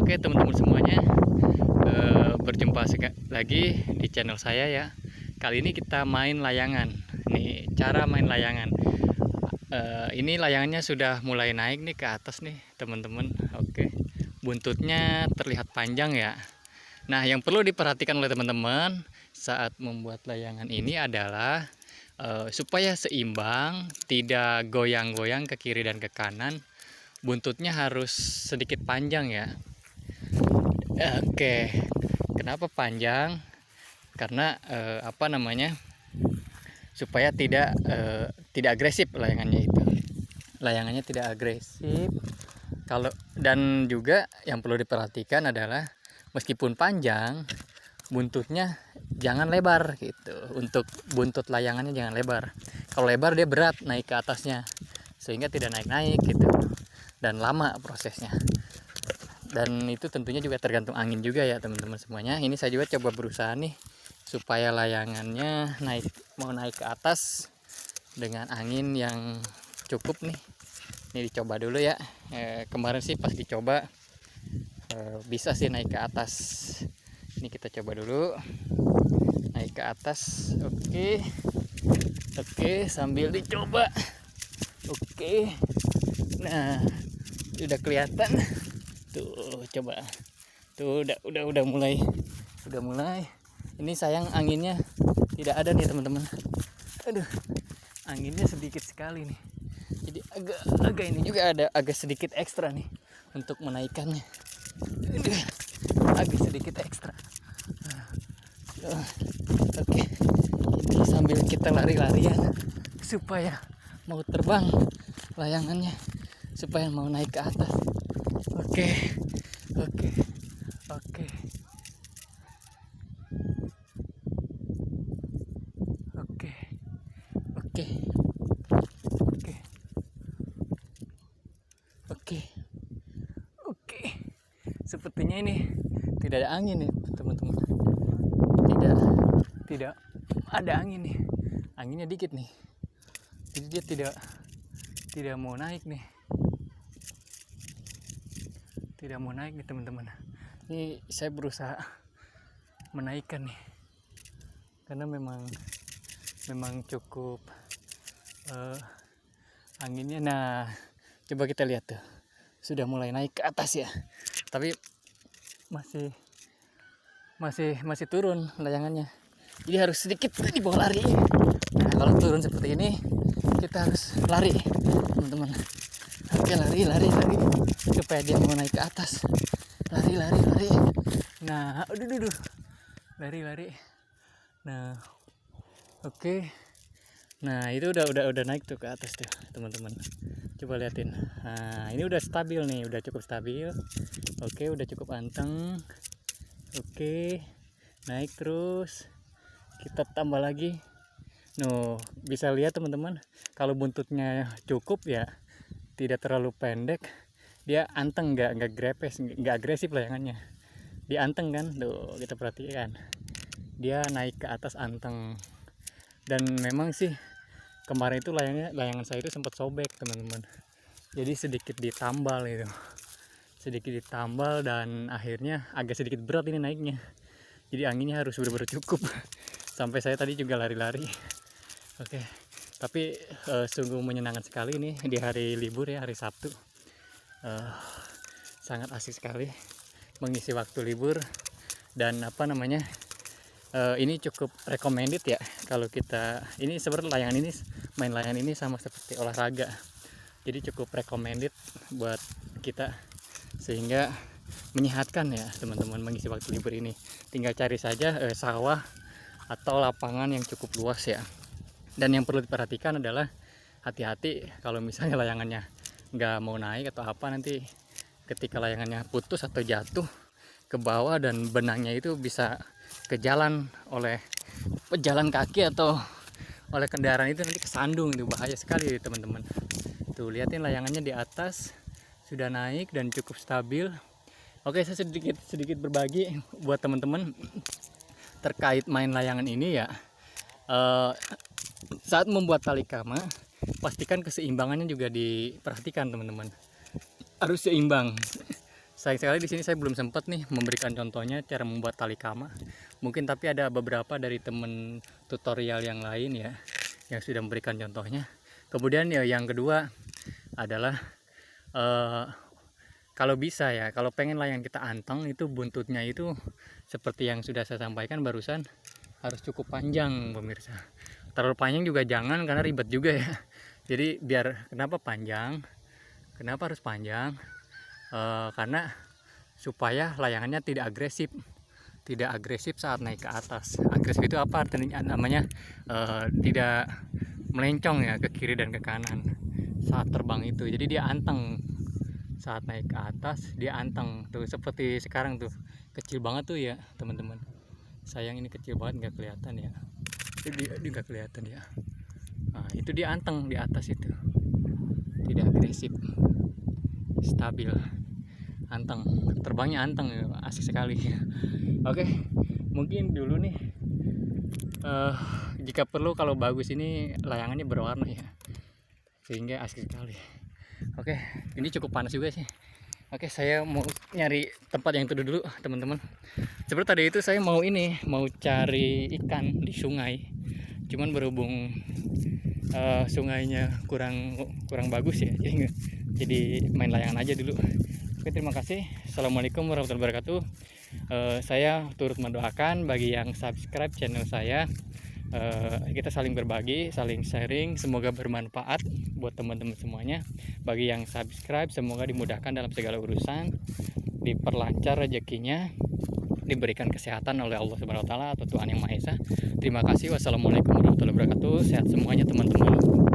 Oke teman-teman semuanya, berjumpa lagi di channel saya ya. Kali ini kita main layangan. Nih cara main layangan. Ini layangannya sudah mulai naik nih ke atas nih teman-teman. Oke, buntutnya terlihat panjang ya. Nah, yang perlu diperhatikan oleh teman-teman saat membuat layangan ini adalah supaya seimbang, tidak goyang-goyang ke kiri dan ke kanan. Buntutnya harus sedikit panjang ya. Oke, kenapa panjang? Karena supaya tidak agresif layangannya itu. Layangannya tidak agresif. Dan juga yang perlu diperhatikan adalah meskipun panjang, buntutnya jangan lebar gitu. Untuk buntut layangannya jangan lebar. Kalau lebar dia berat naik ke atasnya, sehingga tidak naik-naik gitu. Dan lama prosesnya. Dan itu tentunya juga tergantung angin juga ya teman-teman semuanya. Ini saya juga coba berusaha nih supaya layangannya mau naik ke atas dengan angin yang cukup nih. Ini dicoba dulu ya. Kemarin sih pas dicoba bisa sih naik ke atas. Ini kita coba dulu naik ke atas. Oke, sambil dicoba. Oke, nah udah kelihatan tuh, coba tuh udah mulai ini. Sayang anginnya tidak ada nih teman-teman. Aduh, anginnya sedikit sekali nih, jadi agak ini juga agak sedikit ekstra nih untuk menaikkannya. Aduh, agak sedikit ekstra. Oke, ini sambil kita lari-larian supaya mau terbang layangannya, supaya mau naik ke atas. Oke. Sepertinya ini tidak ada angin nih teman-teman. Tidak ada angin nih. Anginnya dikit nih. Jadi dia tidak mau naik nih. Tidak mau naik nih teman-teman. Ini saya berusaha menaikkan nih, karena memang cukup anginnya. Nah, coba kita lihat tuh, sudah mulai naik ke atas ya, tapi masih turun layangannya. Jadi harus sedikit dibawa lari. Nah, kalau turun seperti ini kita harus lari teman-teman. Oke, lari supaya dia mau naik ke atas. Lari. Nah, aduh. Lari. Nah, oke. Nah, itu udah naik tuh ke atas tuh, teman-teman. Coba liatin. Nah, ini udah stabil nih, udah cukup stabil. Oke, udah cukup anteng. Oke. Naik terus. Kita tambah lagi. Bisa lihat teman-teman, kalau buntutnya cukup ya, tidak terlalu pendek, dia anteng, nggak grepes, nggak agresif layangannya. Dia anteng kan, tuh kita perhatikan, dia naik ke atas anteng. Dan memang sih kemarin itu layangan saya itu sempat sobek teman-teman, jadi sedikit ditambal dan akhirnya agak sedikit berat ini naiknya. Jadi anginnya harus benar-benar cukup. Sampai saya tadi juga lari-lari. Oke, tapi sungguh menyenangkan sekali nih di hari libur ya, hari Sabtu. Sangat asik sekali mengisi waktu libur. Dan ini cukup recommended ya, kalau kita ini sebenarnya main layangan ini sama seperti olahraga. Jadi cukup recommended buat kita, sehingga menyehatkan ya teman-teman mengisi waktu libur ini. Tinggal cari saja sawah atau lapangan yang cukup luas ya. Dan yang perlu diperhatikan adalah hati-hati kalau misalnya layangannya nggak mau naik atau apa, nanti ketika layangannya putus atau jatuh ke bawah dan benangnya itu bisa ke jalan oleh pejalan kaki atau oleh kendaraan, itu nanti kesandung. Itu bahaya sekali teman-teman. Tuh, lihatin layangannya di atas sudah naik dan cukup stabil. Oke, saya sedikit berbagi buat teman-teman terkait main layangan ini ya. Saat membuat tali kama, pastikan keseimbangannya juga diperhatikan teman-teman. Harus seimbang. Sayang sekali di sini saya belum sempat nih memberikan contohnya cara membuat tali kama. Mungkin tapi ada beberapa dari temen tutorial yang lain ya yang sudah memberikan contohnya. Kemudian ya yang kedua adalah kalau bisa ya, kalau pengen layangan kita anteng itu buntutnya itu seperti yang sudah saya sampaikan barusan, harus cukup panjang pemirsa. Terlalu panjang juga jangan karena ribet juga ya. Jadi biar kenapa panjang? Kenapa harus panjang? Karena supaya layangannya tidak agresif saat naik ke atas. Agresif itu apa artinya? Namanya tidak melencong ya ke kiri dan ke kanan saat terbang itu. Jadi dia anteng saat naik ke atas, dia anteng tuh seperti sekarang tuh kecil banget tuh ya teman-teman. Sayang ini kecil banget nggak kelihatan ya. Dia nggak kelihatan ya. Nah, itu dia anteng di atas itu, tidak agresif, stabil, anteng, terbangnya anteng, asik sekali. Oke, mungkin dulu nih jika perlu kalau bagus ini layangannya berwarna ya, sehingga asik sekali. Oke, ini cukup panas juga sih. Oke, saya mau nyari tempat yang teduh dulu teman-teman. Seperti tadi itu saya mau cari ikan di sungai, cuman berhubung sungainya kurang bagus ya, jadi main layangan aja dulu. Oke, terima kasih. Assalamualaikum warahmatullahi wabarakatuh. Saya turut mendoakan bagi yang subscribe channel saya. Kita saling berbagi, saling sharing, semoga bermanfaat buat teman-teman semuanya. Bagi yang subscribe, semoga dimudahkan dalam segala urusan, diperlancar rezekinya, diberikan kesehatan oleh Allah Subhanahu wa taala atau Tuhan Yang Maha Esa. Terima kasih. Wassalamualaikum warahmatullahi wabarakatuh. Sehat semuanya teman-teman.